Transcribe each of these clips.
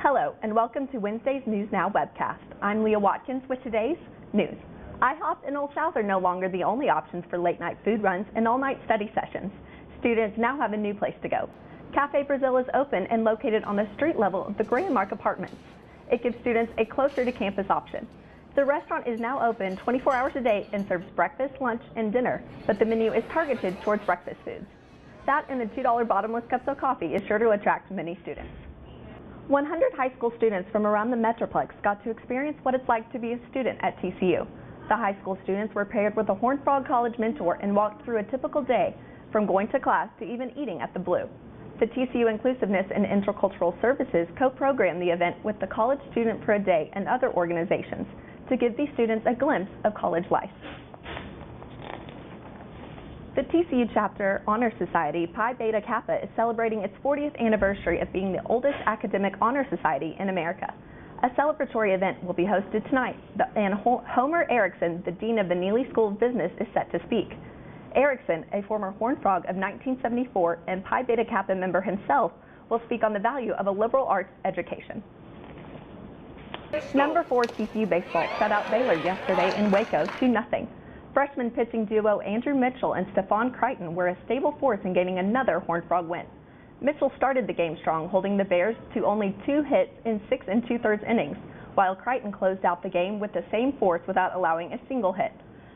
Hello, and welcome to Wednesday's News Now webcast. I'm Leah Watkins with today's news. IHOP and Old South are no longer the only options for late-night food runs and all-night study sessions. Students now have a new place to go. Cafe Brazil is open and located on the street level of the Grandmark Apartments. It gives students a closer-to-campus option. The restaurant is now open 24 hours a day and serves breakfast, lunch, and dinner, but the menu is targeted towards breakfast foods. That and the $2 bottomless cups of coffee is sure to attract many students. 100 high school students from around the Metroplex got to experience what it's like to be a student at TCU. The high school students were paired with a Horned Frog College mentor and walked through a typical day, from going to class to even eating at the Blue. The TCU Inclusiveness and Intercultural Services co-programmed the event with the College Student for a Day and other organizations to give these students a glimpse of college life. The TCU Chapter Honor Society Pi Beta Kappa is celebrating its 40th anniversary of being the oldest academic honor society in America. A celebratory event will be hosted tonight, and Homer Erickson, the Dean of the Neely School of Business, is set to speak. Erickson, a former Horned Frog of 1974 and Pi Beta Kappa member himself, will speak on the value of a liberal arts education. Number 4 TCU baseball shut out Baylor yesterday in Waco 2-0. Freshman pitching duo Andrew Mitchell and Stephon Crichton were a stable force in gaining another Horned Frog win. Mitchell started the game strong, holding the Bears to only 2 hits in 6 2/3 innings, while Crichton closed out the game with the same force without allowing a single hit.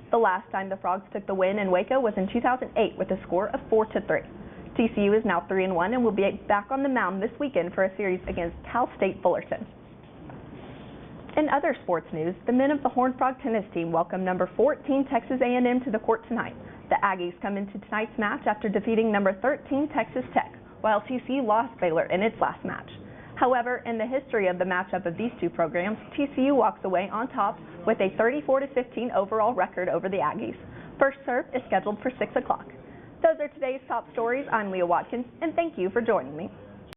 The last time the Frogs took the win in Waco was in 2008 with a score of 4-3. TCU is now 3-1 and will be back on the mound this weekend for a series against Cal State Fullerton. In other sports news, the men of the Horned Frog tennis team welcome number 14 Texas A&M to the court tonight. The Aggies come into tonight's match after defeating number 13 Texas Tech, while TCU lost Baylor in its last match. However, in the history of the matchup of these two programs, TCU walks away on top with a 34-15 overall record over the Aggies. First serve is scheduled for 6 o'clock. Those are today's top stories. I'm Leah Watkins, and thank you for joining me.